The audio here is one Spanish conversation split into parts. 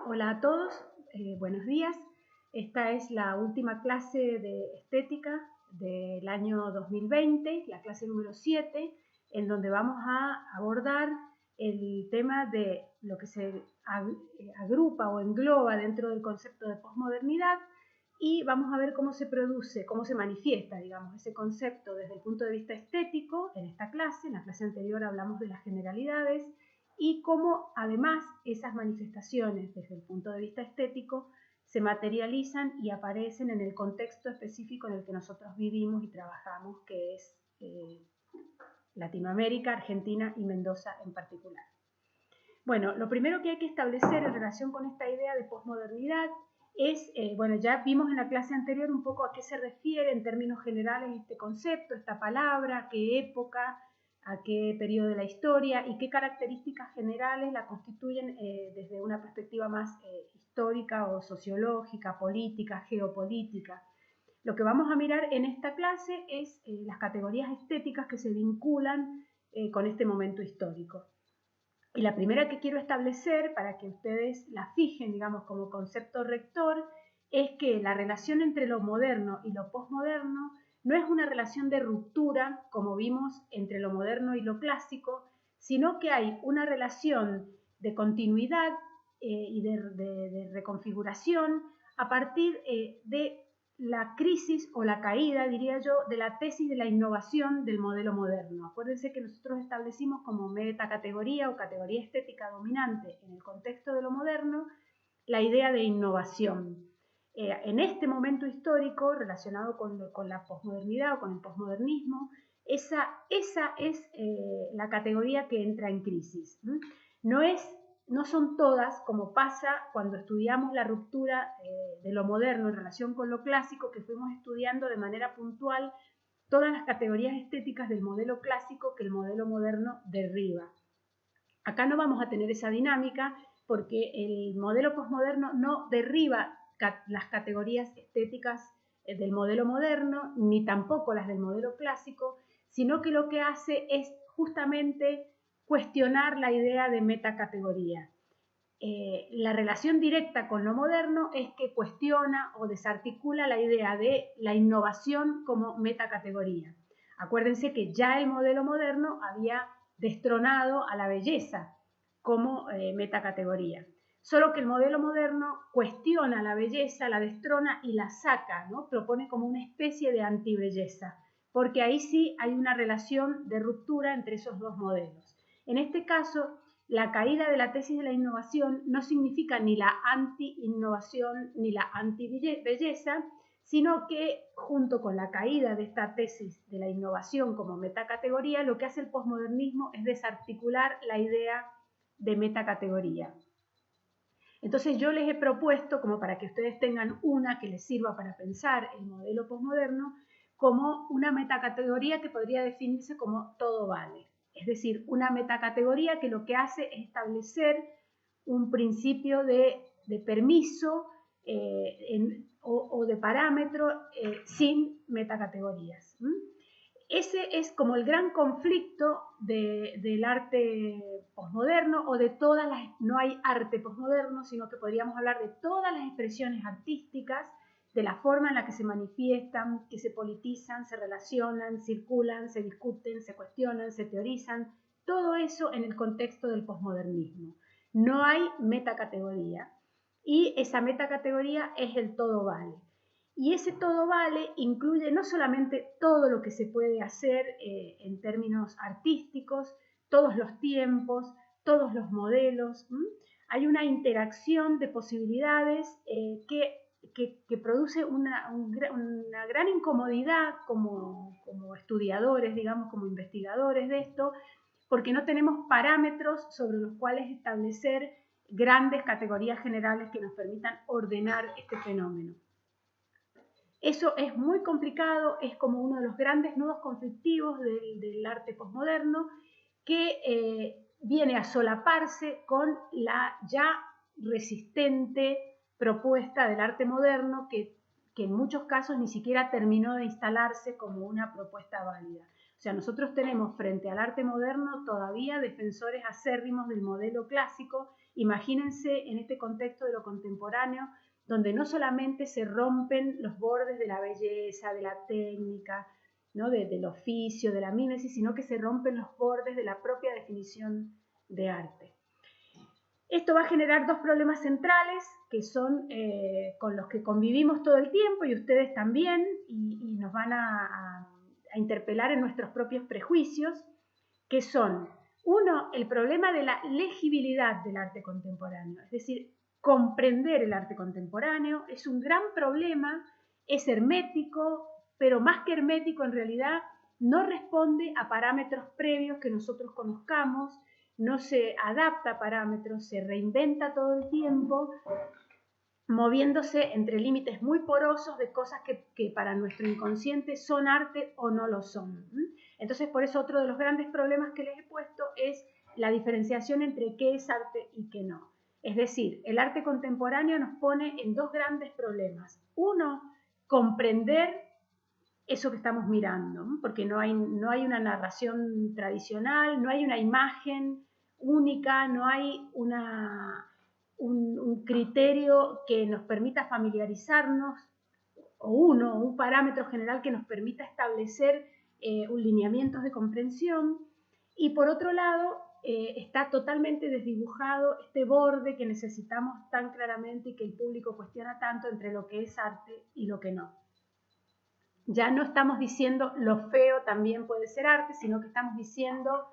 Hola a todos, buenos días. Esta es la última clase de estética del año 2020, la clase número 7, en donde vamos a abordar el tema de lo que se agrupa o engloba dentro del concepto de posmodernidad, y vamos a ver cómo se produce, cómo se manifiesta, digamos, ese concepto desde el punto de vista estético en esta clase. En la clase anterior hablamos de las generalidades y cómo además esas manifestaciones desde el punto de vista estético se materializan y aparecen en el contexto específico en el que nosotros vivimos y trabajamos, que es Latinoamérica, Argentina y Mendoza en particular. Bueno, lo primero que hay que establecer en relación con esta idea de posmodernidad es, bueno, ya vimos en la clase anterior un poco a qué se refiere en términos generales este concepto, esta palabra, a qué época, a qué periodo de la historia y qué características generales la constituyen desde una perspectiva más histórica o sociológica, política, geopolítica. Lo que vamos a mirar en esta clase es las categorías estéticas que se vinculan con este momento histórico. Y la primera que quiero establecer, para que ustedes la fijen, digamos, como concepto rector, es que la relación entre lo moderno y lo posmoderno no es una relación de ruptura, como vimos, entre lo moderno y lo clásico, sino que hay una relación de continuidad y de reconfiguración a partir de la crisis o la caída, diría yo, de la tesis de la innovación del modelo moderno. Acuérdense que nosotros establecimos como metacategoría o categoría estética dominante en el contexto de lo moderno la idea de innovación. En este momento histórico relacionado con la posmodernidad o con el posmodernismo, esa es la categoría que entra en crisis. No son todas, como pasa cuando estudiamos la ruptura de lo moderno en relación con lo clásico, que fuimos estudiando de manera puntual todas las categorías estéticas del modelo clásico que el modelo moderno derriba. Acá no vamos a tener esa dinámica porque el modelo posmoderno no derriba las categorías estéticas del modelo moderno, ni tampoco las del modelo clásico, sino que lo que hace es justamente cuestionar la idea de metacategoría. La relación directa con lo moderno es que cuestiona o desarticula la idea de la innovación como metacategoría. Acuérdense que ya el modelo moderno había destronado a la belleza como metacategoría. Solo que el modelo moderno cuestiona la belleza, la destrona y la saca, ¿no? Propone como una especie de antibelleza, porque ahí sí hay una relación de ruptura entre esos dos modelos. En este caso, la caída de la tesis de la innovación no significa ni la anti-innovación ni la anti-belleza, sino que junto con la caída de esta tesis de la innovación como metacategoría, lo que hace el posmodernismo es desarticular la idea de metacategoría. Entonces yo les he propuesto, como para que ustedes tengan una que les sirva para pensar el modelo posmoderno, como una metacategoría que podría definirse como todo vale. Es decir, una metacategoría que lo que hace es establecer un principio de permiso o de parámetro sin metacategorías. Ese es como el gran conflicto del arte posmoderno o de todas las, no hay arte posmoderno, sino que podríamos hablar de todas las expresiones artísticas, de la forma en la que se manifiestan, que se politizan, se relacionan, circulan, se discuten, se cuestionan, se teorizan, todo eso en el contexto del posmodernismo. No hay metacategoría y esa metacategoría es el todo vale. Y ese todo vale incluye no solamente todo lo que se puede hacer en términos artísticos, todos los tiempos, todos los modelos. Hay una interacción de posibilidades que produce una gran incomodidad como estudiadores, digamos, como investigadores de esto, porque no tenemos parámetros sobre los cuales establecer grandes categorías generales que nos permitan ordenar este fenómeno. Eso es muy complicado, es como uno de los grandes nudos conflictivos del arte posmoderno que viene a solaparse con la ya resistente propuesta del arte moderno que en muchos casos ni siquiera terminó de instalarse como una propuesta válida. O sea, nosotros tenemos frente al arte moderno todavía defensores acérrimos del modelo clásico. Imagínense en este contexto de lo contemporáneo, donde no solamente se rompen los bordes de la belleza, de la técnica, ¿no? del oficio, de la mímesis, sino que se rompen los bordes de la propia definición de arte. Esto va a generar dos problemas centrales que son con los que convivimos todo el tiempo y ustedes también, y nos van a interpelar en nuestros propios prejuicios, que son, uno, el problema de la legibilidad del arte contemporáneo, es decir, comprender el arte contemporáneo es un gran problema, es hermético, pero más que hermético en realidad no responde a parámetros previos que nosotros conozcamos, no se adapta a parámetros, se reinventa todo el tiempo, moviéndose entre límites muy porosos de cosas que para nuestro inconsciente son arte o no lo son. Entonces, por eso otro de los grandes problemas que les he puesto es la diferenciación entre qué es arte y qué no. Es decir, el arte contemporáneo nos pone en dos grandes problemas. Uno, comprender eso que estamos mirando, porque no hay una narración tradicional, no hay una imagen única, no hay un criterio que nos permita familiarizarnos, o un parámetro general que nos permita establecer lineamientos de comprensión. Y por otro lado, está totalmente desdibujado este borde que necesitamos tan claramente y que el público cuestiona tanto entre lo que es arte y lo que no. Ya no estamos diciendo lo feo también puede ser arte, sino que estamos diciendo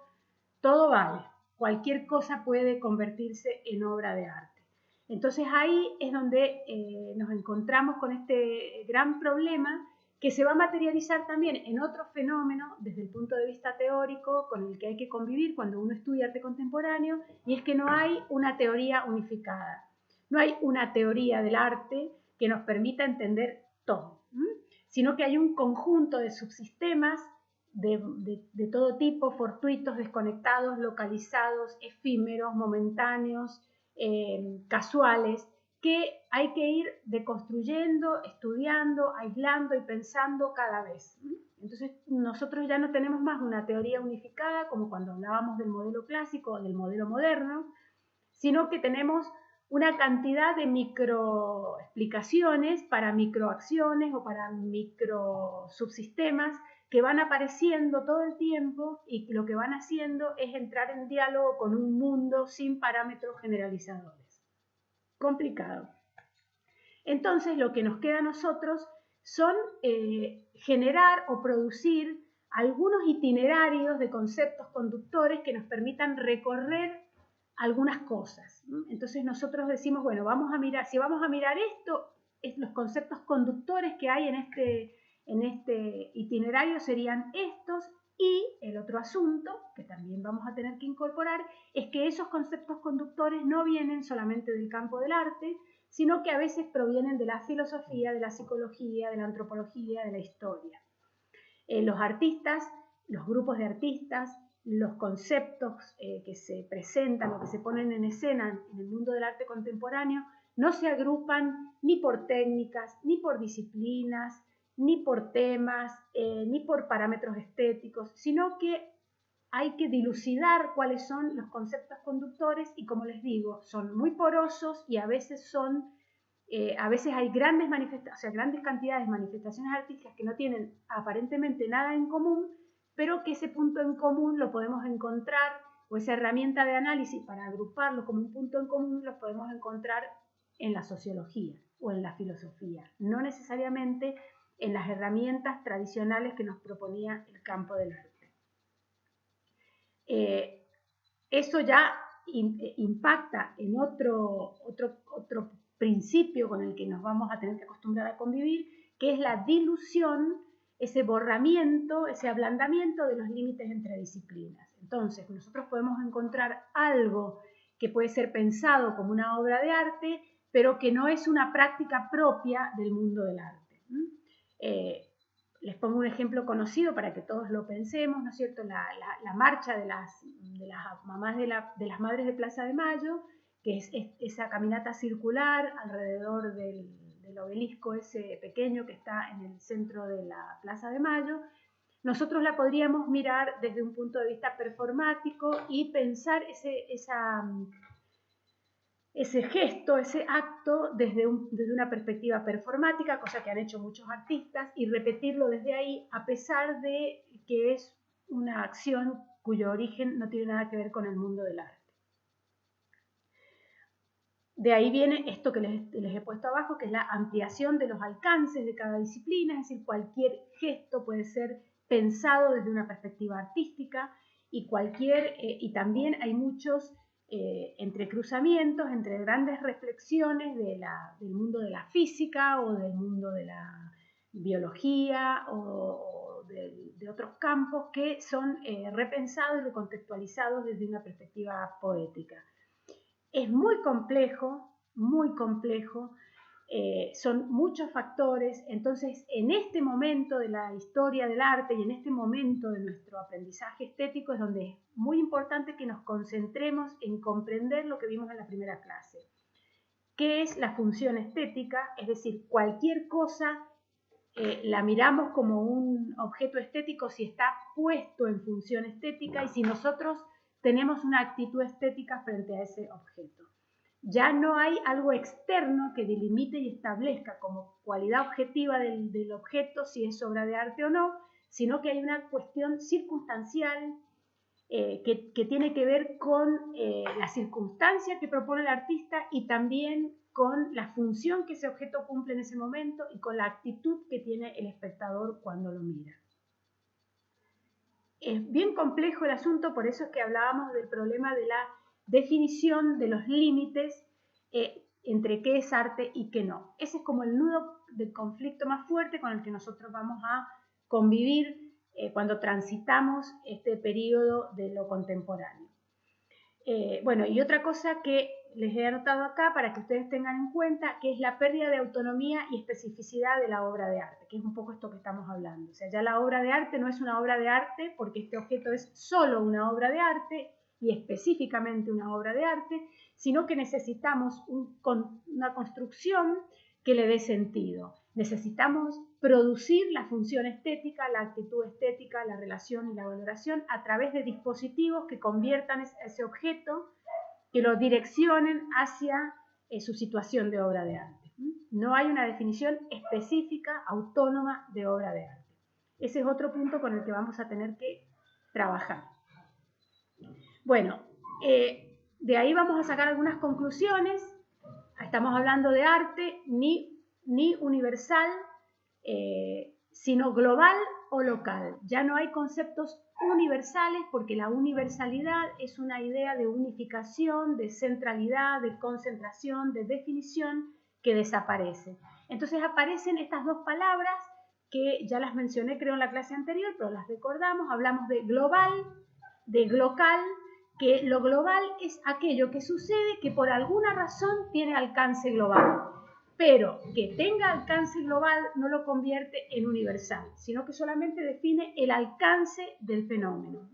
todo vale, cualquier cosa puede convertirse en obra de arte. Entonces ahí es donde nos encontramos con este gran problema que se va a materializar también en otro fenómeno desde el punto de vista teórico con el que hay que convivir cuando uno estudia arte contemporáneo, y es que no hay una teoría unificada, no hay una teoría del arte que nos permita entender todo, sino que hay un conjunto de subsistemas de todo tipo, fortuitos, desconectados, localizados, efímeros, momentáneos, casuales, que hay que ir deconstruyendo, estudiando, aislando y pensando cada vez. Entonces nosotros ya no tenemos más una teoría unificada como cuando hablábamos del modelo clásico o del modelo moderno, sino que tenemos una cantidad de microexplicaciones para microacciones o para microsubsistemas que van apareciendo todo el tiempo y que lo que van haciendo es entrar en diálogo con un mundo sin parámetros generalizadores. Complicado. Entonces, lo que nos queda a nosotros son generar o producir algunos itinerarios de conceptos conductores que nos permitan recorrer algunas cosas. Entonces nosotros decimos, bueno, vamos a mirar, si vamos a mirar esto, los conceptos conductores que hay en este itinerario serían estos, y el otro asunto que también vamos a tener que incorporar es que esos conceptos conductores no vienen solamente del campo del arte, sino que a veces provienen de la filosofía, de la psicología, de la antropología, de la historia. Los artistas, los grupos de artistas, los conceptos que se presentan o que se ponen en escena en el mundo del arte contemporáneo no se agrupan ni por técnicas, ni por disciplinas, ni por temas, ni por parámetros estéticos, sino que hay que dilucidar cuáles son los conceptos conductores y, como les digo, son muy porosos y a veces hay grandes cantidades de manifestaciones artísticas que no tienen aparentemente nada en común, pero que ese punto en común lo podemos encontrar, o esa herramienta de análisis para agruparlo como un punto en común lo podemos encontrar en la sociología o en la filosofía, no necesariamente en las herramientas tradicionales que nos proponía el campo del arte. Eso ya impacta en otro principio con el que nos vamos a tener que acostumbrar a convivir, que es la dilución, ese borramiento, ese ablandamiento de los límites entre disciplinas. Entonces, nosotros podemos encontrar algo que puede ser pensado como una obra de arte, pero que no es una práctica propia del mundo del arte. Les pongo un ejemplo conocido para que todos lo pensemos, ¿no es cierto? La marcha de las mamás de las Madres de Plaza de Mayo, que es esa caminata circular alrededor del obelisco ese pequeño que está en el centro de la Plaza de Mayo. nosotros la podríamos mirar desde un punto de vista performático y pensar ese gesto, ese acto desde una perspectiva performática, cosa que han hecho muchos artistas, y repetirlo desde ahí, a pesar de que es una acción cuyo origen no tiene nada que ver con el mundo del arte. De ahí viene esto que les he puesto abajo, que es la ampliación de los alcances de cada disciplina, es decir, cualquier gesto puede ser pensado desde una perspectiva artística y también hay muchos entrecruzamientos entre grandes reflexiones del mundo de la física o del mundo de la biología o de otros campos que son repensados y recontextualizados desde una perspectiva poética. Es muy complejo, son muchos factores, entonces en este momento de la historia del arte y en este momento de nuestro aprendizaje estético es donde es muy importante que nos concentremos en comprender lo que vimos en la primera clase. ¿Qué es la función estética? Es decir, cualquier cosa la miramos como un objeto estético si está puesto en función estética y si nosotros tenemos una actitud estética frente a ese objeto. Ya no hay algo externo que delimite y establezca como cualidad objetiva del objeto si es obra de arte o no, sino que hay una cuestión circunstancial que tiene que ver con la circunstancia que propone el artista y también con la función que ese objeto cumple en ese momento y con la actitud que tiene el espectador cuando lo mira. Es bien complejo el asunto, por eso es que hablábamos del problema de la definición de los límites entre qué es arte y qué no. Ese es como el nudo del conflicto más fuerte con el que nosotros vamos a convivir cuando transitamos este periodo de lo contemporáneo. Bueno, y otra cosa que les he anotado acá para que ustedes tengan en cuenta, que es la pérdida de autonomía y especificidad de la obra de arte, que es un poco esto que estamos hablando. O sea, ya la obra de arte no es una obra de arte porque este objeto es solo una obra de arte y específicamente una obra de arte, sino que necesitamos una construcción que le dé sentido. Necesitamos producir la función estética, la actitud estética, la relación y la valoración a través de dispositivos que conviertan ese objeto, que lo direccionen hacia su situación de obra de arte. No hay una definición específica, autónoma de obra de arte. Ese es otro punto con el que vamos a tener que trabajar. Bueno, de ahí vamos a sacar algunas conclusiones. Estamos hablando de arte ni universal, sino global o local. Ya no hay conceptos universales porque la universalidad es una idea de unificación, de centralidad, de concentración, de definición que desaparece. Entonces aparecen estas dos palabras que ya las mencioné creo en la clase anterior, pero las recordamos. Hablamos de global, de local, que lo global es aquello que sucede que por alguna razón tiene alcance global, pero que tenga alcance global no lo convierte en universal, sino que solamente define el alcance del fenómeno.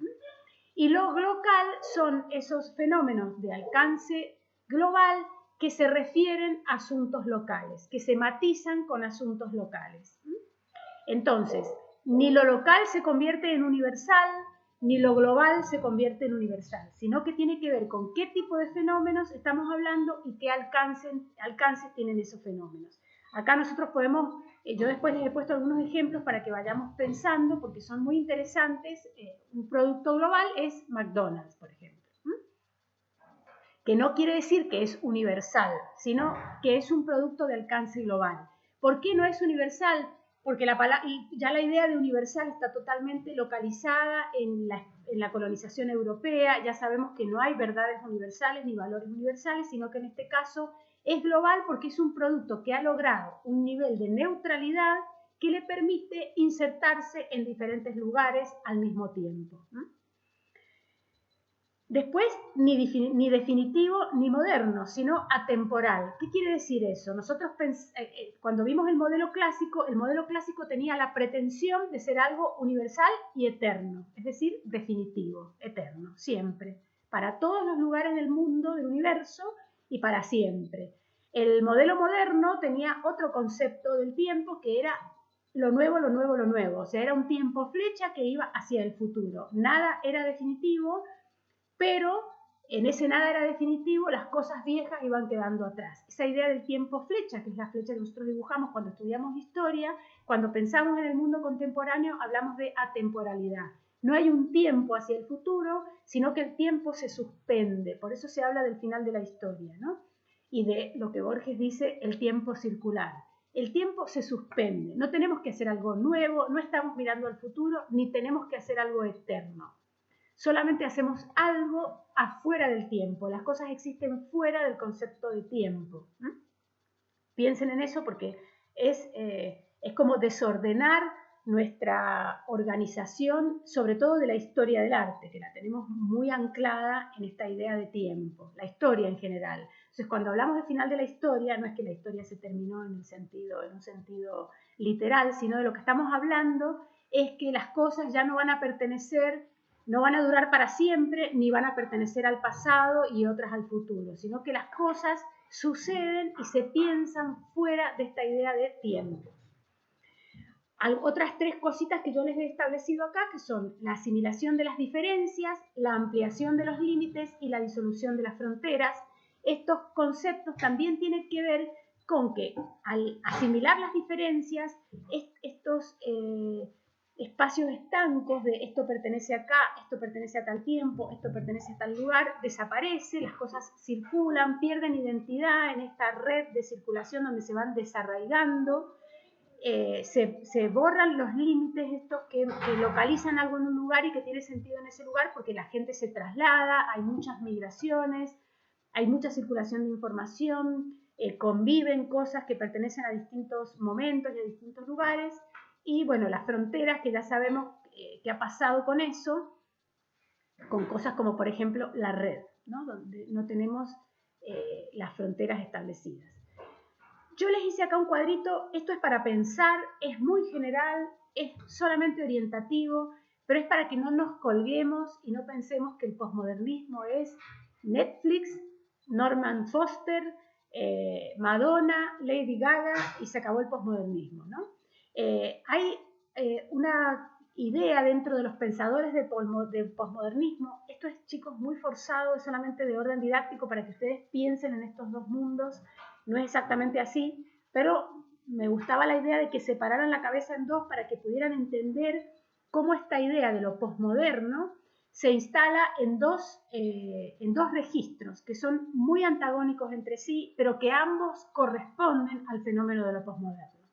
Y lo local son esos fenómenos de alcance global que se refieren a asuntos locales, que se matizan con asuntos locales. Entonces, ni lo local se convierte en universal, ni lo global se convierte en universal, sino que tiene que ver con qué tipo de fenómenos estamos hablando y qué alcance tienen esos fenómenos. Acá nosotros podemos, yo después les he puesto algunos ejemplos para que vayamos pensando, porque son muy interesantes. Un producto global es McDonald's, por ejemplo, que no quiere decir que es universal, sino que es un producto de alcance global. ¿Por qué no es universal? Porque ya la idea de universal está totalmente localizada en la colonización europea. Ya sabemos que no hay verdades universales ni valores universales, sino que en este caso es global porque es un producto que ha logrado un nivel de neutralidad que le permite insertarse en diferentes lugares al mismo tiempo. Después, ni definitivo ni moderno, sino atemporal. ¿Qué quiere decir eso? Nosotros cuando vimos el modelo clásico tenía la pretensión de ser algo universal y eterno, es decir, definitivo, eterno, siempre, para todos los lugares del mundo, del universo y para siempre. El modelo moderno tenía otro concepto del tiempo que era lo nuevo, lo nuevo, lo nuevo. O sea, era un tiempo flecha que iba hacia el futuro. Nada era definitivo, pero en ese nada era definitivo, las cosas viejas iban quedando atrás. Esa idea del tiempo flecha, que es la flecha que nosotros dibujamos cuando estudiamos historia, cuando pensamos en el mundo contemporáneo, hablamos de atemporalidad. No hay un tiempo hacia el futuro, sino que el tiempo se suspende. Por eso se habla del final de la historia, ¿no? Y de lo que Borges dice, el tiempo circular. El tiempo se suspende. No tenemos que hacer algo nuevo, no estamos mirando al futuro, ni tenemos que hacer algo eterno. Solamente hacemos algo afuera del tiempo. Las cosas existen fuera del concepto de tiempo. Piensen en eso porque es como desordenar nuestra organización, sobre todo de la historia del arte, que la tenemos muy anclada en esta idea de tiempo, la historia en general. Entonces, cuando hablamos del final de la historia, no es que la historia se terminó en un sentido literal, sino de lo que estamos hablando es que las cosas ya no van a pertenecer, no van a durar para siempre, ni van a pertenecer al pasado y otras al futuro, sino que las cosas suceden y se piensan fuera de esta idea de tiempo. Otras tres cositas que yo les he establecido acá, que son la asimilación de las diferencias, la ampliación de los límites y la disolución de las fronteras. Estos conceptos también tienen que ver con que al asimilar las diferencias, estos espacios estancos de esto pertenece acá, esto pertenece a tal tiempo, esto pertenece a tal lugar, desaparece, las cosas circulan, pierden identidad en esta red de circulación donde se van desarraigando. Se borran los límites estos que localizan algo en un lugar y que tiene sentido en ese lugar porque la gente se traslada, hay muchas migraciones, hay mucha circulación de información, conviven cosas que pertenecen a distintos momentos y a distintos lugares, y bueno, las fronteras que ya sabemos qué ha pasado con eso, con cosas como por ejemplo la red, ¿no? Donde no tenemos las fronteras establecidas. Yo les hice acá un cuadrito, esto es para pensar, es muy general, es solamente orientativo, pero es para que no nos colguemos y no pensemos que el posmodernismo es Netflix, Norman Foster, Madonna, Lady Gaga y se acabó el posmodernismo, ¿no? Hay una idea dentro de los pensadores del posmodernismo, esto es, chicos, muy forzado, es solamente de orden didáctico para que ustedes piensen en estos dos mundos. No es exactamente así, pero me gustaba la idea de que separaran la cabeza en dos para que pudieran entender cómo esta idea de lo posmoderno se instala en dos registros que son muy antagónicos entre sí, pero que ambos corresponden al fenómeno de lo posmoderno.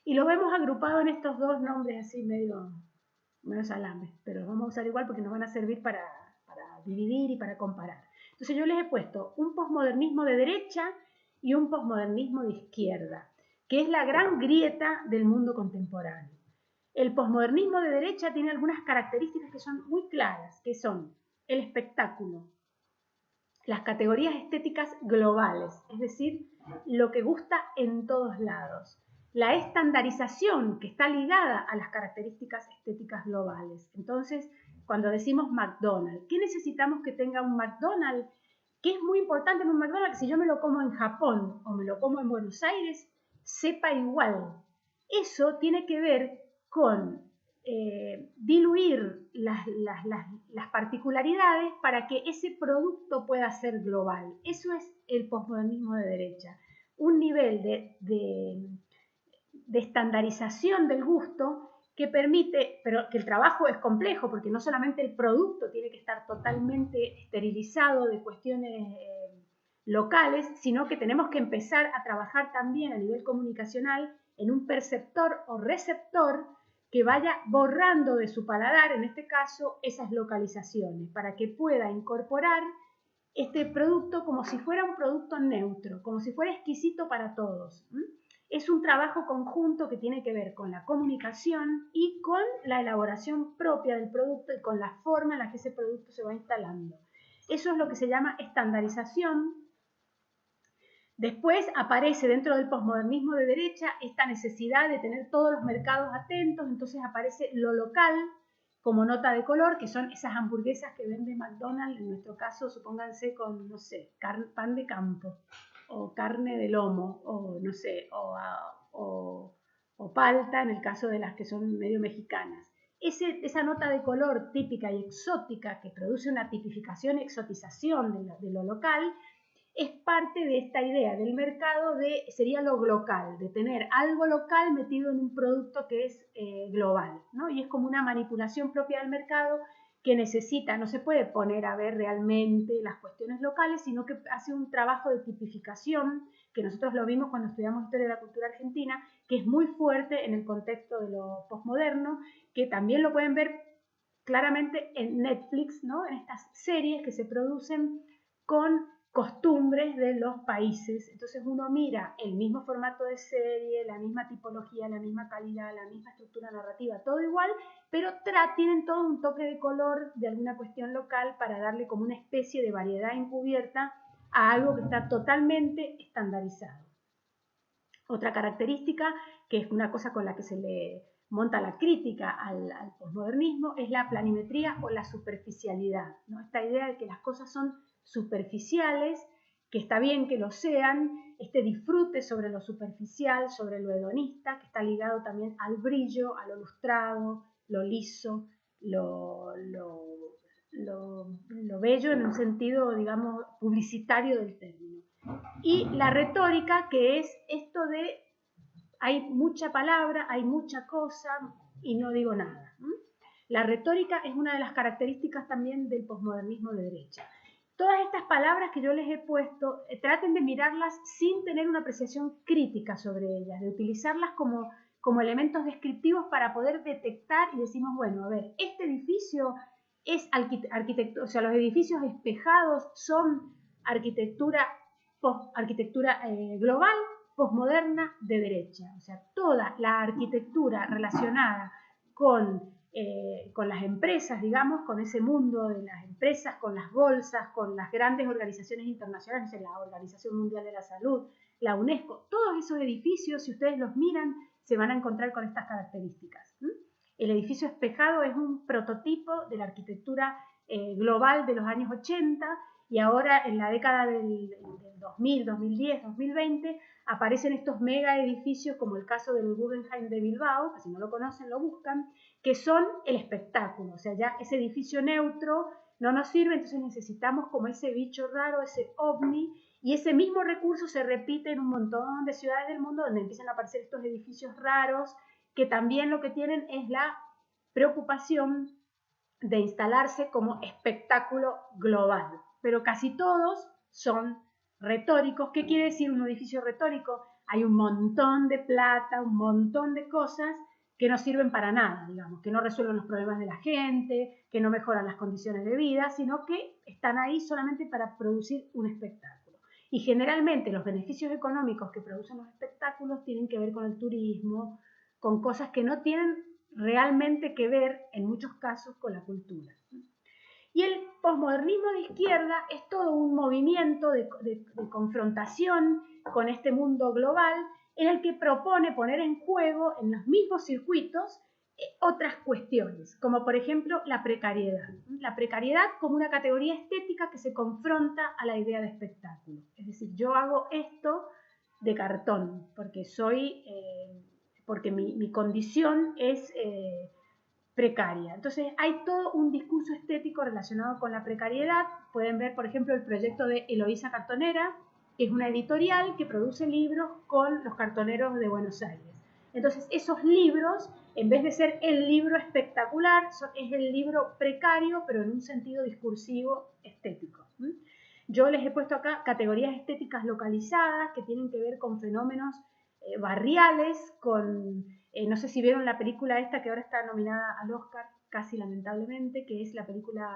Y lo vemos agrupado en estos dos nombres así medio salames, pero vamos a usar igual porque nos van a servir para dividir y para comparar. Entonces yo les he puesto un posmodernismo de derecha y un posmodernismo de izquierda, que es la gran grieta del mundo contemporáneo. El posmodernismo de derecha tiene algunas características que son muy claras, que son el espectáculo, las categorías estéticas globales, es decir, lo que gusta en todos lados, la estandarización que está ligada a las características estéticas globales. Entonces, cuando decimos McDonald's, ¿qué necesitamos que tenga un McDonald's? Que es muy importante en un McDonald's que si yo me lo como en Japón o me lo como en Buenos Aires, sepa igual. Eso tiene que ver con diluir las particularidades para que ese producto pueda ser global. Eso es el posmodernismo de derecha. Un nivel de estandarización del gusto que permite, pero que el trabajo es complejo porque no solamente el producto tiene que estar totalmente esterilizado de cuestiones locales, sino que tenemos que empezar a trabajar también a nivel comunicacional en un perceptor o receptor que vaya borrando de su paladar, en este caso, esas localizaciones, para que pueda incorporar este producto como si fuera un producto neutro, como si fuera exquisito para todos. Es un trabajo conjunto que tiene que ver con la comunicación y con la elaboración propia del producto y con la forma en la que ese producto se va instalando. Eso es lo que se llama estandarización. Después aparece dentro del posmodernismo de derecha esta necesidad de tener todos los mercados atentos, entonces aparece lo local como nota de color, que son esas hamburguesas que vende McDonald's, en nuestro caso, supónganse con, no sé, pan de campo, o carne de lomo, o no sé, o o palta en el caso de las que son medio mexicanas. Esa nota de color típica y exótica que produce una tipificación y exotización de lo local es parte de esta idea del mercado sería lo local, de tener algo local metido en un producto que es global, ¿no? Y es como una manipulación propia del mercado que necesita, no se puede poner a ver realmente las cuestiones locales, sino que hace un trabajo de tipificación, que nosotros lo vimos cuando estudiamos Historia de la Cultura Argentina, que es muy fuerte en el contexto de lo posmoderno, que también lo pueden ver claramente en Netflix, ¿no? En estas series que se producen con costumbres de los países. Entonces uno mira el mismo formato de serie, la misma tipología, la misma calidad, la misma estructura narrativa, todo igual, pero tienen todo un toque de color de alguna cuestión local para darle como una especie de variedad encubierta a algo que está totalmente estandarizado. Otra característica, que es una cosa con la que se le monta la crítica al posmodernismo, es la planimetría o la superficialidad, ¿no? Esta idea de que las cosas son superficiales, que está bien que lo sean, este disfrute sobre lo superficial, sobre lo hedonista, que está ligado también al brillo, a lo lustrado, lo liso, lo bello en un sentido, digamos, publicitario del término. Y la retórica, que es esto de hay mucha palabra, hay mucha cosa y no digo nada. La retórica es una de las características también del posmodernismo de derecha. Todas estas palabras que yo les he puesto, traten de mirarlas sin tener una apreciación crítica sobre ellas, de utilizarlas como elementos descriptivos para poder detectar y decimos, bueno, a ver, este edificio es arquitectura, o sea, los edificios espejados son arquitectura global, posmoderna de derecha. O sea, toda la arquitectura relacionada con las empresas, digamos, con ese mundo de las empresas, con las bolsas, con las grandes organizaciones internacionales, la Organización Mundial de la Salud, la UNESCO, todos esos edificios, si ustedes los miran, se van a encontrar con estas características. El edificio espejado es un prototipo de la arquitectura global de los años 80 y ahora en la década del 2000, 2010, 2020 aparecen estos mega edificios como el caso del Guggenheim de Bilbao, que si no lo conocen lo buscan, que son el espectáculo, o sea, ya ese edificio neutro no nos sirve, entonces necesitamos como ese bicho raro, ese ovni, y ese mismo recurso se repite en un montón de ciudades del mundo donde empiezan a aparecer estos edificios raros, que también lo que tienen es la preocupación de instalarse como espectáculo global, pero casi todos son retóricos. ¿Qué quiere decir un edificio retórico? Hay un montón de plata, un montón de cosas que no sirven para nada, digamos, que no resuelven los problemas de la gente, que no mejoran las condiciones de vida, sino que están ahí solamente para producir un espectáculo. Y generalmente los beneficios económicos que producen los espectáculos tienen que ver con el turismo, con cosas que no tienen realmente que ver, en muchos casos, con la cultura. Y el posmodernismo de izquierda es todo un movimiento de confrontación con este mundo global en el que propone poner en juego en los mismos circuitos otras cuestiones, como por ejemplo la precariedad. La precariedad como una categoría estética que se confronta a la idea de espectáculo. Es decir, yo hago esto de cartón porque porque mi condición es precaria. Entonces hay todo un discurso estético relacionado con la precariedad. Pueden ver, por ejemplo, el proyecto de Eloísa Cartonera, que es una editorial que produce libros con los cartoneros de Buenos Aires. Entonces esos libros, en vez de ser el libro espectacular, es el libro precario, pero en un sentido discursivo estético. Yo les he puesto acá categorías estéticas localizadas que tienen que ver con fenómenos barriales, con no sé si vieron la película esta que ahora está nominada al Oscar, casi lamentablemente, que es la película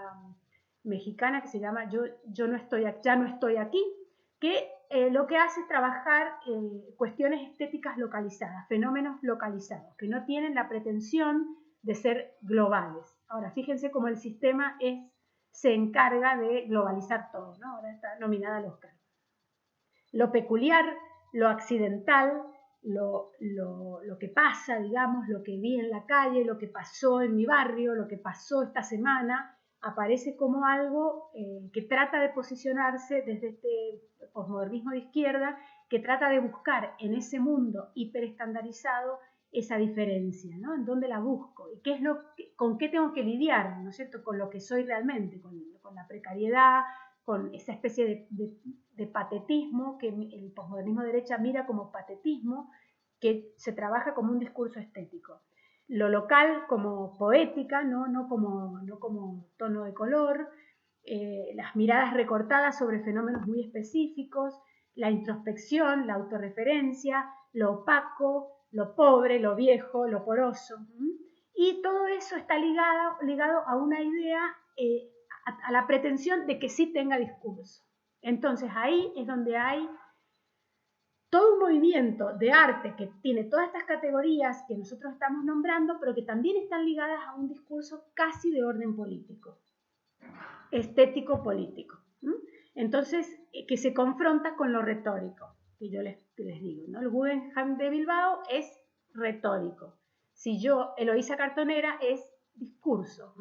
mexicana que se llama Ya no estoy aquí, que lo que hace es trabajar cuestiones estéticas localizadas, fenómenos localizados, que no tienen la pretensión de ser globales. Ahora, fíjense cómo el sistema se encarga de globalizar todo, ¿no? Ahora está nominada al Oscar. Lo peculiar, lo accidental, lo que pasa, digamos, lo que vi en la calle, lo que pasó en mi barrio, lo que pasó esta semana, aparece como algo que trata de posicionarse desde este posmodernismo de izquierda, que trata de buscar en ese mundo hiperestandarizado esa diferencia, ¿no? ¿En dónde la busco? ¿Y con qué tengo que lidiar, ¿no es cierto? Con lo que soy realmente, con la precariedad, con esa especie de patetismo que el posmodernismo de derecha mira como patetismo, que se trabaja como un discurso estético. Lo local como poética, no como tono de color, las miradas recortadas sobre fenómenos muy específicos, la introspección, la autorreferencia, lo opaco, lo pobre, lo viejo, lo poroso. Y todo eso está ligado a una idea, a la pretensión de que sí tenga discurso. Entonces ahí es donde hay todo un movimiento de arte que tiene todas estas categorías que nosotros estamos nombrando, pero que también están ligadas a un discurso casi de orden político, estético-político. Entonces, que se confronta con lo retórico, que yo les digo, ¿no? El Guggenheim de Bilbao es retórico. Si yo, Eloísa Cartonera, es discurso.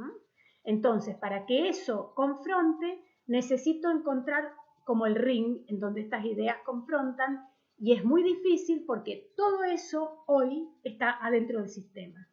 Entonces, para que eso confronte, necesito encontrar como el ring en donde estas ideas confrontan, y es muy difícil porque todo eso hoy está adentro del sistema,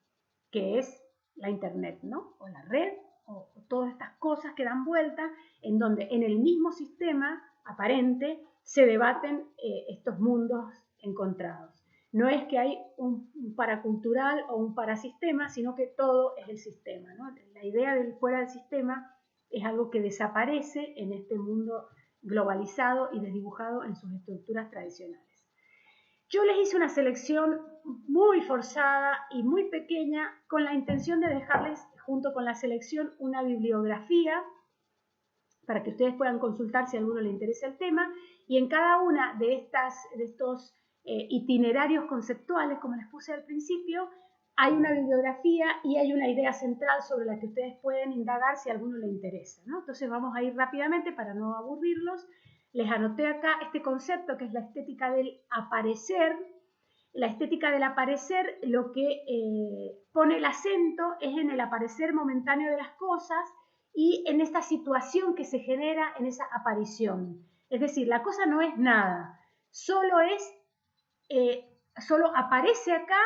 que es la internet, ¿no? O la red, o todas estas cosas que dan vuelta, en donde en el mismo sistema aparente se debaten estos mundos encontrados. No es que hay un paracultural o un parasistema, sino que todo es el sistema, ¿no? La idea del fuera del sistema es algo que desaparece en este mundo globalizado y desdibujado en sus estructuras tradicionales. Yo les hice una selección muy forzada y muy pequeña con la intención de dejarles, junto con la selección, una bibliografía para que ustedes puedan consultar si a alguno le interesa el tema, y en cada una de estos itinerarios conceptuales, como les puse al principio, hay una bibliografía y hay una idea central sobre la que ustedes pueden indagar si a alguno le interesa, ¿no? Entonces vamos a ir rápidamente para no aburrirlos. Les anoté acá este concepto que es la estética del aparecer. La estética del aparecer lo que pone el acento es en el aparecer momentáneo de las cosas y en esta situación que se genera en esa aparición. Es decir, la cosa no es nada, solo aparece acá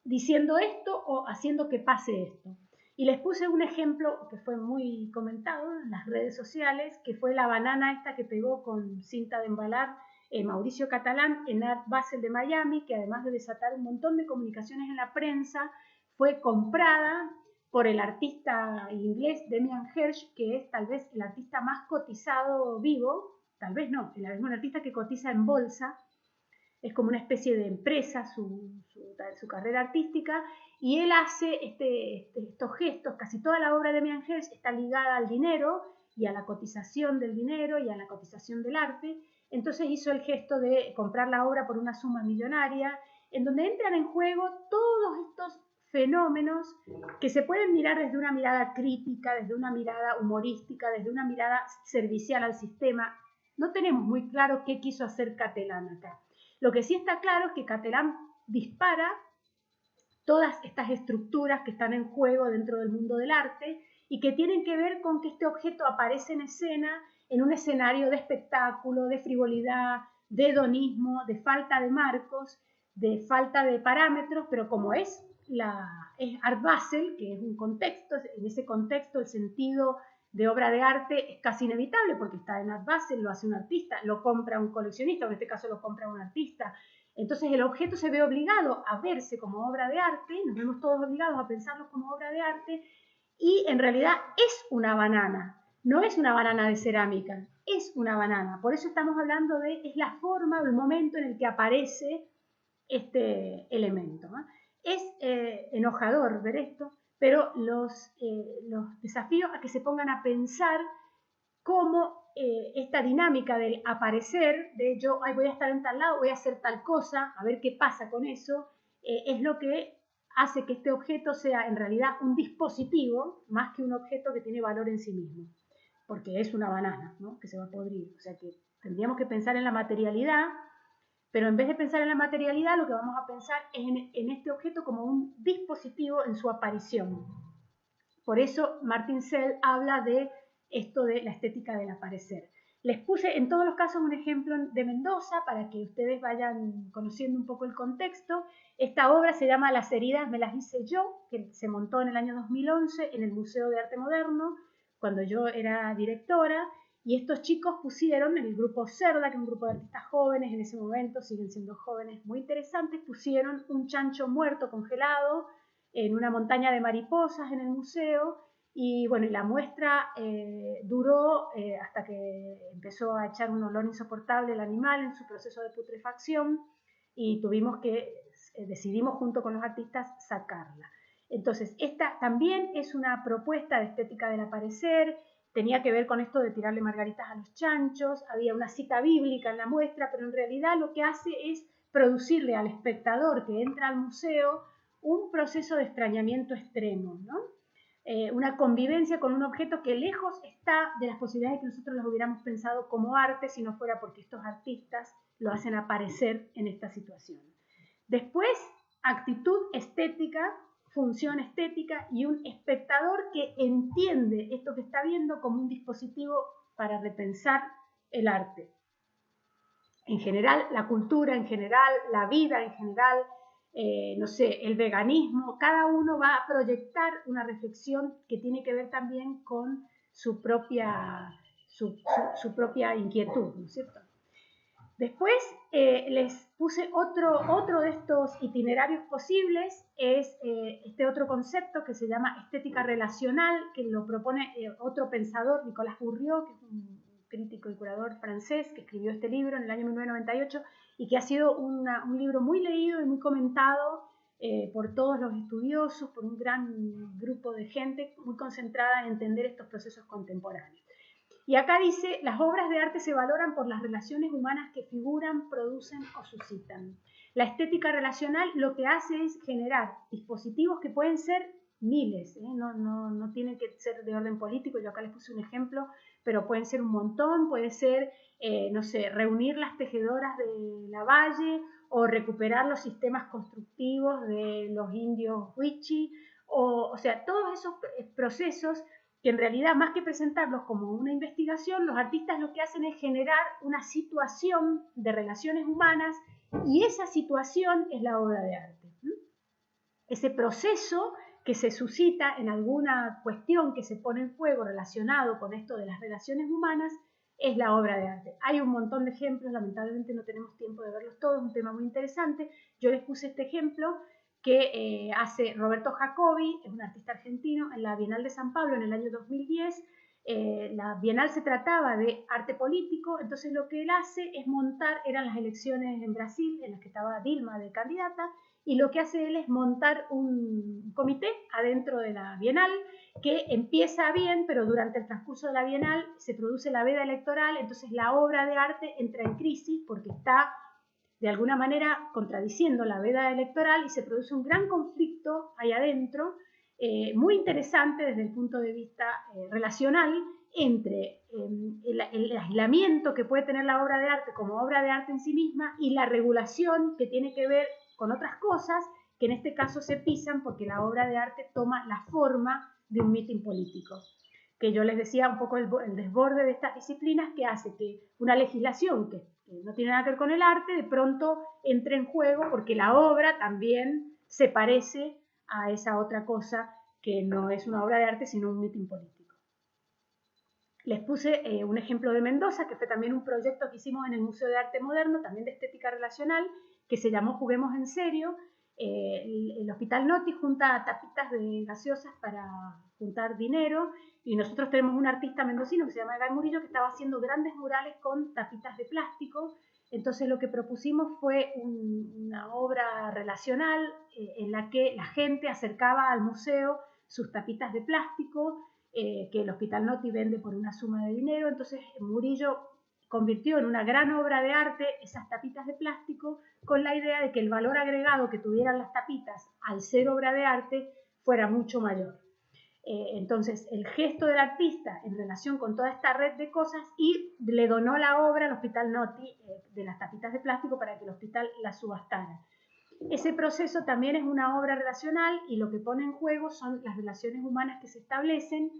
diciendo esto o haciendo que pase esto. Y les puse un ejemplo que fue muy comentado en las redes sociales, que fue la banana esta que pegó con cinta de embalar Mauricio Catalán en Art Basel de Miami, que además de desatar un montón de comunicaciones en la prensa, fue comprada por el artista inglés Damien Hirst, que es tal vez el artista más cotizado vivo, tal vez no, es un artista que cotiza en bolsa, es como una especie de empresa su carrera artística, y él hace estos gestos. Casi toda la obra de Damien Hirst está ligada al dinero y a la cotización del dinero y a la cotización del arte. Entonces hizo el gesto de comprar la obra por una suma millonaria, en donde entran en juego todos estos fenómenos que se pueden mirar desde una mirada crítica, desde una mirada humorística, desde una mirada servicial al sistema. No tenemos muy claro qué quiso hacer Catalán acá. Lo que sí está claro es que Catalán dispara todas estas estructuras que están en juego dentro del mundo del arte y que tienen que ver con que este objeto aparece en escena en un escenario de espectáculo, de frivolidad, de hedonismo, de falta de marcos, de falta de parámetros, pero como es Art Basel, que es un contexto, en ese contexto el sentido de obra de arte es casi inevitable porque está en Art Basel, lo hace un artista, lo compra un coleccionista, o en este caso lo compra un artista. Entonces el objeto se ve obligado a verse como obra de arte, nos vemos todos obligados a pensarlo como obra de arte, y en realidad es una banana, no es una banana de cerámica, es una banana. Por eso estamos hablando es la forma o el momento en el que aparece este elemento, ¿no? Es enojador ver esto, pero los desafío a que se pongan a pensar cómo esta dinámica del aparecer, de yo voy a estar en tal lado, voy a hacer tal cosa, a ver qué pasa con eso, es lo que hace que este objeto sea en realidad un dispositivo más que un objeto que tiene valor en sí mismo, porque es una banana, ¿no? Que se va a podrir. O sea que tendríamos que pensar en la materialidad, pero en vez de pensar en la materialidad, lo que vamos a pensar es en este objeto como un dispositivo en su aparición. Por eso Martin Sell habla de esto de la estética del aparecer. Les puse en todos los casos un ejemplo de Mendoza para que ustedes vayan conociendo un poco el contexto. Esta obra se llama Las heridas me las hice yo, que se montó en el año 2011 en el Museo de Arte Moderno, cuando yo era directora, y estos chicos pusieron, en el grupo Cerda, que es un grupo de artistas jóvenes en ese momento, siguen siendo jóvenes muy interesantes, pusieron un chancho muerto congelado en una montaña de mariposas en el museo. Y bueno, y la muestra duró hasta que empezó a echar un olor insoportable el animal en su proceso de putrefacción y decidimos junto con los artistas sacarla. Entonces, esta también es una propuesta de estética del aparecer, tenía que ver con esto de tirarle margaritas a los chanchos, había una cita bíblica en la muestra, pero en realidad lo que hace es producirle al espectador que entra al museo un proceso de extrañamiento extremo, ¿no? Una convivencia con un objeto que lejos está de las posibilidades de que nosotros los hubiéramos pensado como arte si no fuera porque estos artistas lo hacen aparecer en esta situación. Después, actitud estética, función estética y un espectador que entiende esto que está viendo como un dispositivo para repensar el arte. En general, la cultura en general, la vida en general, no sé, el veganismo, cada uno va a proyectar una reflexión que tiene que ver también con su propia inquietud, ¿no es cierto? Después les puse otro de estos itinerarios posibles, es este otro concepto que se llama estética relacional, que lo propone otro pensador, Nicolas Bourriaud, que es un crítico y curador francés, que escribió este libro en el año 1998 y que ha sido un libro muy leído y muy comentado por todos los estudiosos, por un gran grupo de gente muy concentrada en entender estos procesos contemporáneos. Y acá dice, las obras de arte se valoran por las relaciones humanas que figuran, producen o suscitan. La estética relacional lo que hace es generar dispositivos que pueden ser miles, no tienen que ser de orden político, yo acá les puse un ejemplo, pero pueden ser un montón, puede ser, no sé, reunir las tejedoras de la Valle o recuperar los sistemas constructivos de los indios Huichi, o sea, todos esos procesos que en realidad más que presentarlos como una investigación, los artistas lo que hacen es generar una situación de relaciones humanas y esa situación es la obra de arte. Ese proceso que se suscita en alguna cuestión que se pone en juego relacionado con esto de las relaciones humanas es la obra de arte. Hay un montón de ejemplos, lamentablemente no tenemos tiempo de verlos todos, es un tema muy interesante. Yo les puse este ejemplo que hace Roberto Jacobi, es un artista argentino, en la Bienal de San Pablo en el año 2010. La Bienal se trataba de arte político, entonces lo que él hace es montar, eran las elecciones en Brasil, en las que estaba Dilma de candidata, y lo que hace él es montar un comité adentro de la Bienal que empieza bien, pero durante el transcurso de la Bienal se produce la veda electoral, entonces la obra de arte entra en crisis porque está de alguna manera contradiciendo la veda electoral y se produce un gran conflicto ahí adentro, muy interesante desde el punto de vista relacional entre el aislamiento que puede tener la obra de arte como obra de arte en sí misma y la regulación que tiene que ver con otras cosas que en este caso se pisan porque la obra de arte toma la forma de un mitin político. Que yo les decía un poco el desborde de estas disciplinas que hace que una legislación que no tiene nada que ver con el arte de pronto entre en juego porque la obra también se parece a esa otra cosa que no es una obra de arte sino un mitin político. Les puse un ejemplo de Mendoza, que fue también un proyecto que hicimos en el Museo de Arte Moderno, también de estética relacional, que se llamó Juguemos en Serio. El Hospital Noti junta tapitas de gaseosas para juntar dinero y nosotros tenemos un artista mendocino que se llama Edgar Murillo que estaba haciendo grandes murales con tapitas de plástico. Entonces lo que propusimos fue una obra relacional en la que la gente acercaba al museo sus tapitas de plástico que el Hospital Noti vende por una suma de dinero. Entonces Murillo convirtió en una gran obra de arte esas tapitas de plástico con la idea de que el valor agregado que tuvieran las tapitas al ser obra de arte fuera mucho mayor. Entonces el gesto del artista en relación con toda esta red de cosas y le donó la obra al Hospital Noti de las tapitas de plástico para que el hospital las subastara. Ese proceso también es una obra relacional y lo que pone en juego son las relaciones humanas que se establecen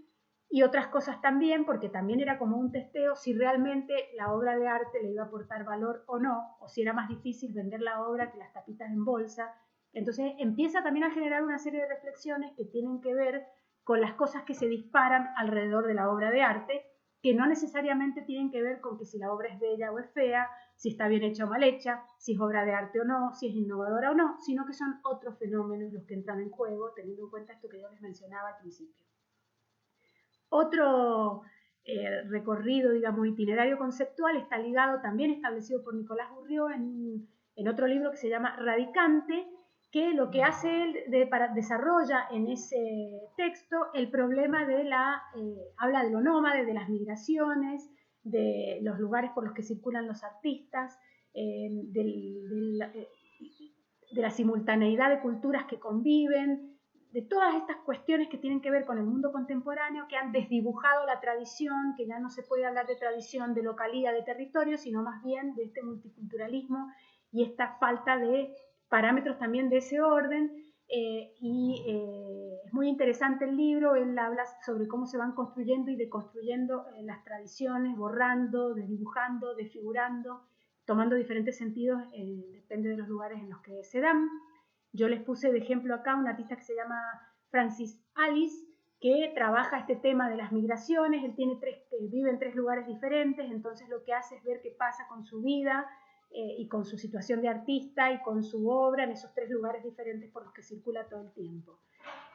y otras cosas también, porque también era como un testeo si realmente la obra de arte le iba a aportar valor o no, o si era más difícil vender la obra que las tapitas en bolsa. Entonces empieza también a generar una serie de reflexiones que tienen que ver con las cosas que se disparan alrededor de la obra de arte, que no necesariamente tienen que ver con que si la obra es bella o es fea, si está bien hecha o mal hecha, si es obra de arte o no, si es innovadora o no, sino que son otros fenómenos los que entran en juego, teniendo en cuenta esto que yo les mencionaba al principio. Otro recorrido, digamos, itinerario conceptual está ligado, también establecido por Nicolás Bourriaud en otro libro que se llama Radicante, que lo que hace él desarrolla en ese texto el problema de habla de lo nómade, de las migraciones, de los lugares por los que circulan los artistas, de la simultaneidad de culturas que conviven, de todas estas cuestiones que tienen que ver con el mundo contemporáneo, que han desdibujado la tradición, que ya no se puede hablar de tradición, de localía, de territorio, sino más bien de este multiculturalismo y esta falta de parámetros también de ese orden. Es muy interesante el libro, él habla sobre cómo se van construyendo y deconstruyendo las tradiciones, borrando, desdibujando, desfigurando, tomando diferentes sentidos, depende de los lugares en los que se dan. Yo les puse de ejemplo acá una artista que se llama Francis Alice, que trabaja este tema de las migraciones. Él vive en 3 lugares diferentes, entonces lo que hace es ver qué pasa con su vida y con su situación de artista y con su obra en esos 3 lugares diferentes por los que circula todo el tiempo.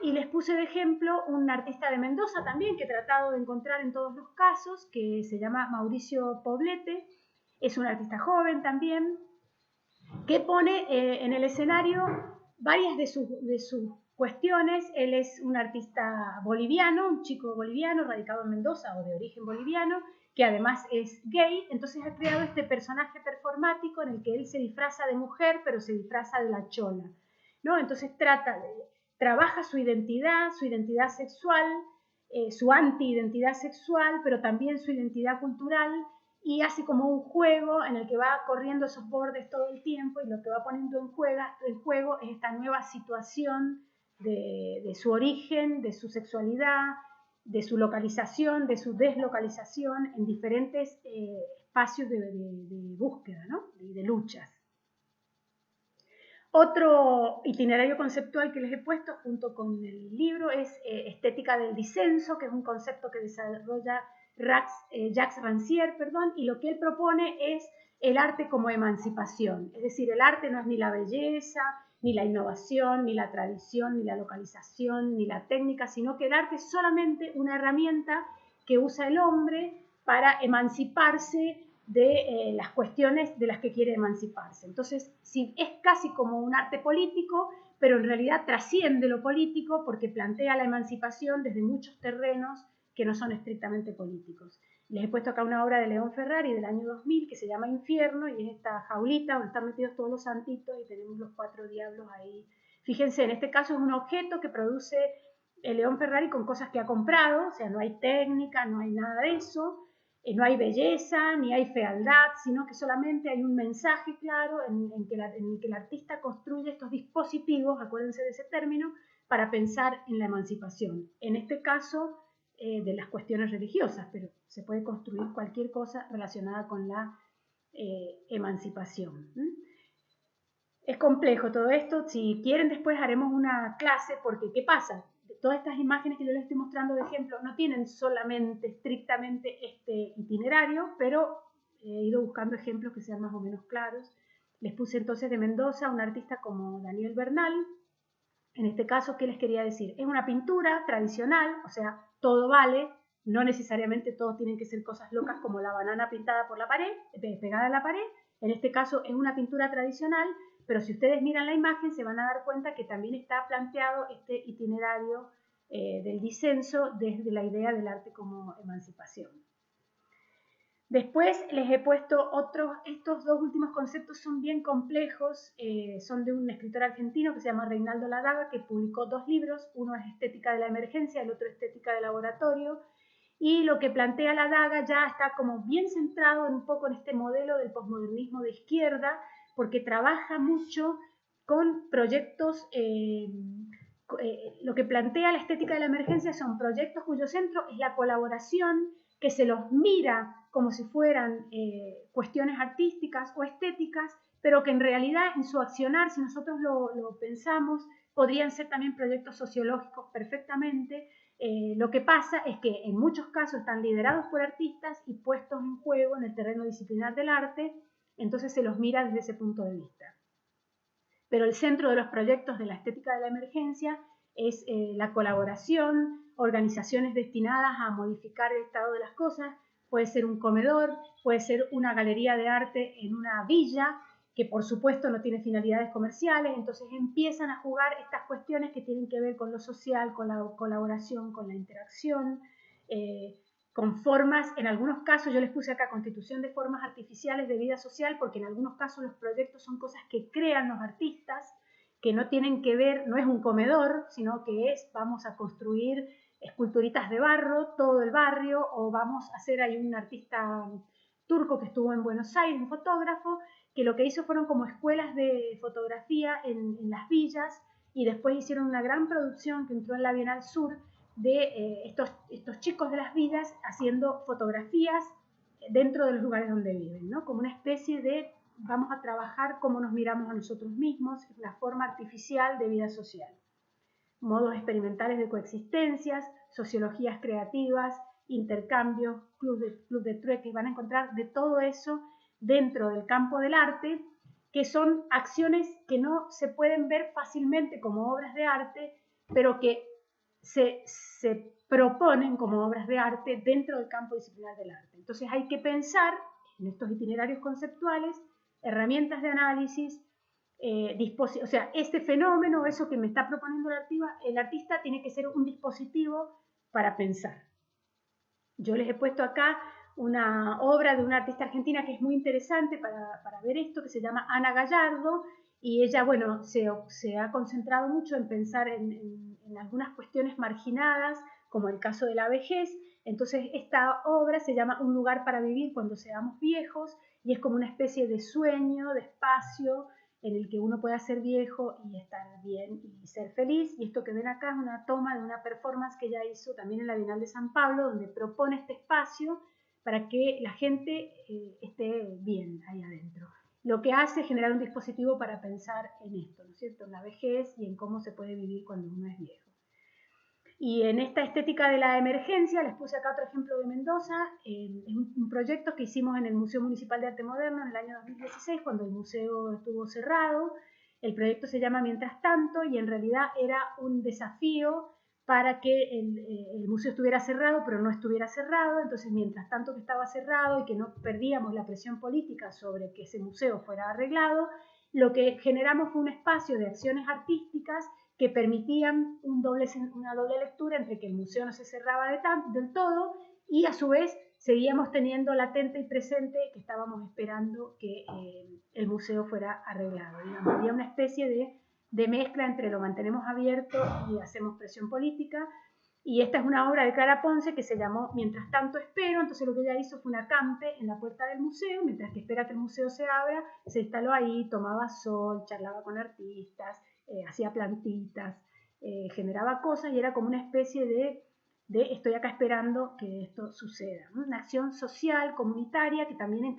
Y les puse de ejemplo un artista de Mendoza también, que he tratado de encontrar en todos los casos, que se llama Mauricio Poblete. Es un artista joven también, que pone en el escenario varias de sus cuestiones. Él es un artista boliviano, un chico boliviano radicado en Mendoza o de origen boliviano, que además es gay. Entonces ha creado este personaje performático en el que él se disfraza de mujer, pero se disfraza de la chola, ¿no? Entonces trabaja su identidad sexual, su anti-identidad sexual, pero también su identidad cultural, y hace como un juego en el que va corriendo esos bordes todo el tiempo, y lo que va poniendo en juego es esta nueva situación de su origen, de su sexualidad, de su localización, de su deslocalización en diferentes espacios de búsqueda, ¿no? de luchas. Otro itinerario conceptual que les he puesto junto con el libro es estética del disenso, que es un concepto que desarrolla Jacques Rancière, y lo que él propone es el arte como emancipación. Es decir, el arte no es ni la belleza, ni la innovación, ni la tradición, ni la localización, ni la técnica, sino que el arte es solamente una herramienta que usa el hombre para emanciparse de las cuestiones de las que quiere emanciparse. Entonces, sí, es casi como un arte político, pero en realidad trasciende lo político porque plantea la emancipación desde muchos terrenos que no son estrictamente políticos. Les he puesto acá una obra de León Ferrari del año 2000 que se llama Infierno, y es esta jaulita donde están metidos todos los santitos y tenemos los 4 diablos ahí. Fíjense, en este caso es un objeto que produce el León Ferrari con cosas que ha comprado, o sea, no hay técnica, no hay nada de eso, no hay belleza, ni hay fealdad, sino que solamente hay un mensaje claro en el que el artista construye estos dispositivos, acuérdense de ese término, para pensar en la emancipación. En este caso, de las cuestiones religiosas, pero se puede construir cualquier cosa relacionada con la emancipación. Es complejo todo esto. Si quieren, después haremos una clase, porque ¿qué pasa? Todas estas imágenes que yo les estoy mostrando de ejemplo no tienen solamente, estrictamente este itinerario, pero he ido buscando ejemplos que sean más o menos claros. Les puse entonces de Mendoza un artista como Daniel Bernal. En este caso, ¿qué les quería decir? Es una pintura tradicional, o sea, todo vale, no necesariamente todos tienen que ser cosas locas como la banana pintada por la pared, pegada a la pared. En este caso es una pintura tradicional, pero si ustedes miran la imagen se van a dar cuenta que también está planteado este itinerario del disenso desde la idea del arte como emancipación. Después les he puesto estos 2 últimos conceptos son bien complejos, son de un escritor argentino que se llama Reinaldo Ladaga, que publicó 2 libros, uno es Estética de la Emergencia, el otro Estética de Laboratorio, y lo que plantea Ladaga ya está como bien centrado un poco en este modelo del posmodernismo de izquierda, porque trabaja mucho con proyectos lo que plantea la estética de la emergencia son proyectos cuyo centro es la colaboración, que se los mira como si fueran cuestiones artísticas o estéticas, pero que en realidad en su accionar, si nosotros lo pensamos, podrían ser también proyectos sociológicos perfectamente. Lo que pasa es que en muchos casos están liderados por artistas y puestos en juego en el terreno disciplinar del arte, entonces se los mira desde ese punto de vista. Pero el centro de los proyectos de la estética de la emergencia es la colaboración, organizaciones destinadas a modificar el estado de las cosas, puede ser un comedor, puede ser una galería de arte en una villa, que por supuesto no tiene finalidades comerciales, entonces empiezan a jugar estas cuestiones que tienen que ver con lo social, con la colaboración, con la interacción, con formas, en algunos casos yo les puse acá constitución de formas artificiales de vida social, porque en algunos casos los proyectos son cosas que crean los artistas, que no tienen que ver, no es un comedor, sino que es, vamos a construir esculturitas de barro, todo el barrio, o vamos a hacer, hay un artista turco que estuvo en Buenos Aires, un fotógrafo, que lo que hizo fueron como escuelas de fotografía en las villas, y después hicieron una gran producción que entró en la Bienal Sur, de estos chicos de las villas haciendo fotografías dentro de los lugares donde viven, ¿no? Como una especie de, vamos a trabajar cómo nos miramos a nosotros mismos, una forma artificial de vida social. Modos experimentales de coexistencias, sociologías creativas, intercambios, club de trueque, van a encontrar de todo eso dentro del campo del arte, que son acciones que no se pueden ver fácilmente como obras de arte, pero que se proponen como obras de arte dentro del campo disciplinar del arte. Entonces hay que pensar en estos itinerarios conceptuales, herramientas de análisis, o sea, este fenómeno, eso que me está proponiendo el artista, tiene que ser un dispositivo para pensar. Yo les he puesto acá una obra de una artista argentina que es muy interesante para ver esto, que se llama Ana Gallardo, y ella, bueno, se ha concentrado mucho en pensar en algunas cuestiones marginadas, como el caso de la vejez. Entonces esta obra se llama Un lugar para vivir cuando seamos viejos, y es como una especie de sueño, de espacio en el que uno pueda ser viejo y estar bien y ser feliz. Y esto que ven acá es una toma de una performance que ella hizo también en la Bienal de San Pablo, donde propone este espacio para que la gente esté bien ahí adentro. Lo que hace es generar un dispositivo para pensar en esto, ¿no es cierto?, en la vejez y en cómo se puede vivir cuando uno es viejo. Y en esta estética de la emergencia, les puse acá otro ejemplo de Mendoza, es un proyecto que hicimos en el Museo Municipal de Arte Moderno en el año 2016, cuando el museo estuvo cerrado. El proyecto se llama Mientras Tanto, y en realidad era un desafío para que el museo estuviera cerrado, pero no estuviera cerrado. Entonces, mientras tanto que estaba cerrado y que no perdíamos la presión política sobre que ese museo fuera arreglado, lo que generamos fue un espacio de acciones artísticas que permitían una doble lectura entre que el museo no se cerraba del todo y a su vez seguíamos teniendo latente y presente que estábamos esperando que el museo fuera arreglado. Digamos, había una especie de mezcla entre lo mantenemos abierto y hacemos presión política. Y esta es una obra de Clara Ponce que se llamó Mientras Tanto Espero. Entonces lo que ella hizo fue un acampe en la puerta del museo, mientras que espera que el museo se abra, se instaló ahí, tomaba sol, charlaba con artistas, hacía plantitas, generaba cosas, y era como una especie de estoy acá esperando que esto suceda, ¿no? Una acción social, comunitaria, que también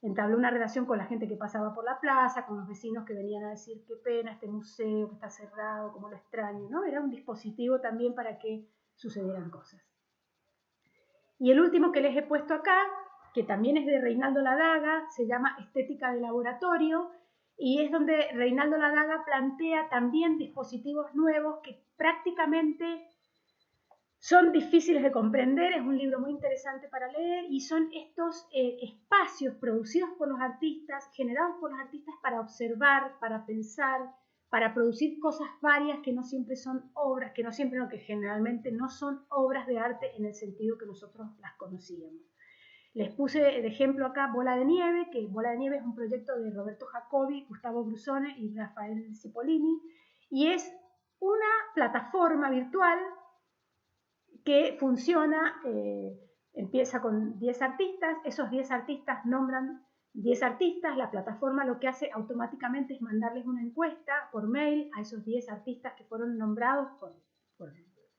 entabló una relación con la gente que pasaba por la plaza, con los vecinos que venían a decir qué pena este museo que está cerrado, cómo lo extraño, ¿no? Era un dispositivo también para que sucedieran cosas. Y el último que les he puesto acá, que también es de Reinaldo Ladaga, se llama Estética de Laboratorio, y es donde Reinaldo Ladaga plantea también dispositivos nuevos que prácticamente son difíciles de comprender. Es un libro muy interesante para leer, y son estos espacios producidos por los artistas, generados por los artistas para observar, para pensar, para producir cosas varias que no siempre son obras, que generalmente no son obras de arte en el sentido que nosotros las conocíamos. Les puse de ejemplo acá Bola de Nieve, que Bola de Nieve es un proyecto de Roberto Jacobi, Gustavo Brusone y Rafael Cipollini, y es una plataforma virtual que funciona, empieza con 10 artistas, esos 10 artistas nombran 10 artistas, la plataforma lo que hace automáticamente es mandarles una encuesta por mail a esos 10 artistas que fueron nombrados por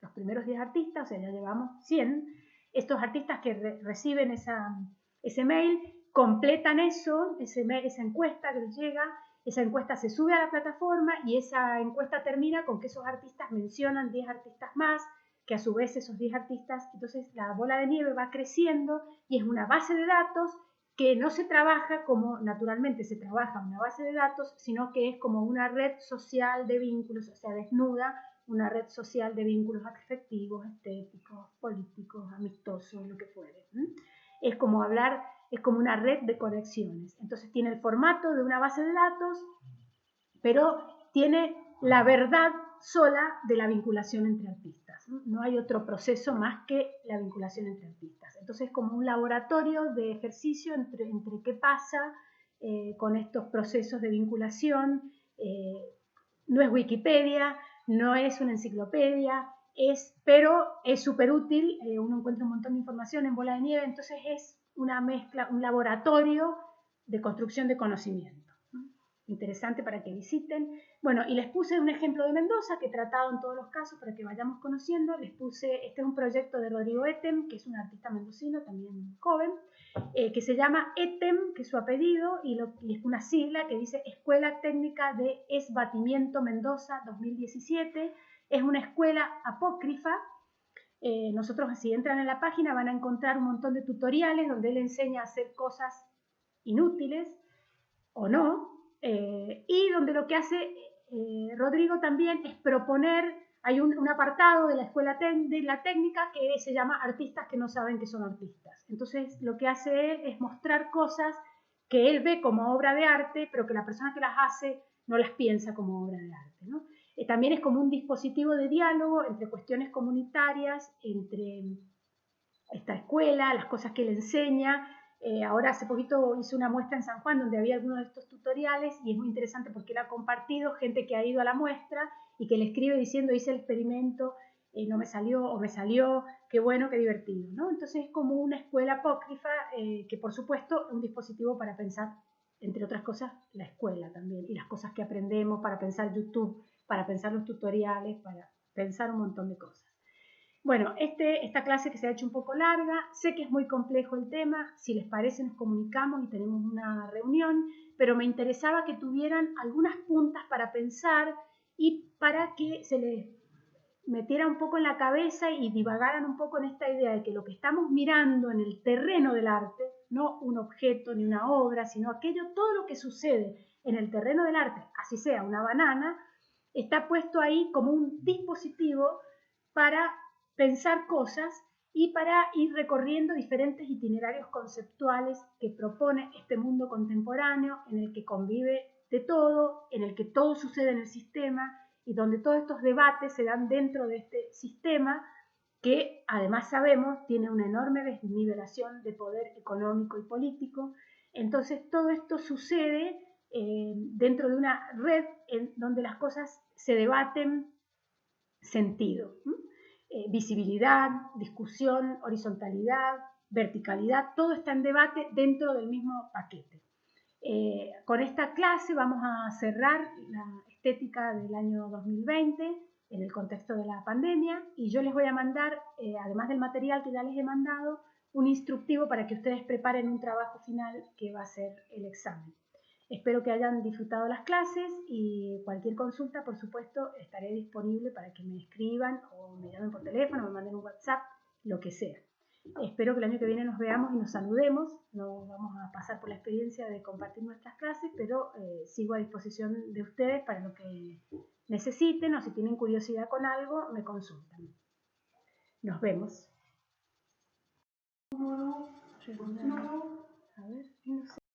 los primeros 10 artistas, o sea, ya llevamos 100. Estos artistas que reciben ese mail completan esa encuesta que les llega, esa encuesta se sube a la plataforma y esa encuesta termina con que esos artistas mencionan 10 artistas más, que a su vez esos 10 artistas, entonces la bola de nieve va creciendo y es una base de datos que no se trabaja como naturalmente se trabaja una base de datos, sino que es como una red social de vínculos, o sea, desnuda, una red social de vínculos afectivos, estéticos, políticos, amistosos, lo que fuere. Es como hablar, es como una red de conexiones. Entonces tiene el formato de una base de datos, pero tiene la verdad sola de la vinculación entre artistas. No hay otro proceso más que la vinculación entre artistas. Entonces es como un laboratorio de ejercicio entre qué pasa con estos procesos de vinculación. No es Wikipedia, no es una enciclopedia, pero es súper útil. Uno encuentra un montón de información en bola de nieve, entonces es una mezcla, un laboratorio de construcción de conocimiento. Interesante para que visiten. Bueno, y les puse un ejemplo de Mendoza que he tratado en todos los casos para que vayamos conociendo. Les puse, este es un proyecto de Rodrigo Etem, que es un artista mendocino, también joven, que se llama Etem, que es su apellido, y es una sigla que dice Escuela Técnica de Esbatimiento Mendoza 2017. Es una escuela apócrifa. Nosotros, si entran en la página, van a encontrar un montón de tutoriales donde él enseña a hacer cosas inútiles o no, y donde lo que hace Rodrigo también es proponer, hay un apartado de la escuela de la técnica que se llama artistas que no saben que son artistas. Entonces lo que hace él es mostrar cosas que él ve como obra de arte, pero que la persona que las hace no las piensa como obra de arte, ¿no? También es como un dispositivo de diálogo entre cuestiones comunitarias, entre esta escuela, las cosas que él enseña. Ahora hace poquito hice una muestra en San Juan donde había algunos de estos tutoriales y es muy interesante porque él ha compartido gente que ha ido a la muestra y que le escribe diciendo hice el experimento, no me salió o me salió, qué bueno, qué divertido, ¿no? Entonces es como una escuela apócrifa que por supuesto es un dispositivo para pensar, entre otras cosas, la escuela también y las cosas que aprendemos, para pensar YouTube, para pensar los tutoriales, para pensar un montón de cosas. Bueno, esta clase que se ha hecho un poco larga, sé que es muy complejo el tema, si les parece nos comunicamos y tenemos una reunión, pero me interesaba que tuvieran algunas puntas para pensar y para que se les metiera un poco en la cabeza y divagaran un poco en esta idea de que lo que estamos mirando en el terreno del arte, no un objeto ni una obra, sino todo lo que sucede en el terreno del arte, así sea una banana, está puesto ahí como un dispositivo para pensar cosas y para ir recorriendo diferentes itinerarios conceptuales que propone este mundo contemporáneo en el que convive de todo, en el que todo sucede en el sistema y donde todos estos debates se dan dentro de este sistema que además sabemos tiene una enorme desnivelación de poder económico y político. Entonces todo esto sucede dentro de una red en donde las cosas se debaten sentido. Visibilidad, discusión, horizontalidad, verticalidad, todo está en debate dentro del mismo paquete. Con esta clase vamos a cerrar la estética del año 2020 en el contexto de la pandemia y yo les voy a mandar, además del material que ya les he mandado, un instructivo para que ustedes preparen un trabajo final que va a ser el examen. Espero que hayan disfrutado las clases y cualquier consulta, por supuesto, estaré disponible para que me escriban o me llamen por teléfono, me manden un WhatsApp, lo que sea. Espero que el año que viene nos veamos y nos saludemos. No vamos a pasar por la experiencia de compartir nuestras clases, pero sigo a disposición de ustedes para lo que necesiten o si tienen curiosidad con algo, me consultan. Nos vemos. A ver.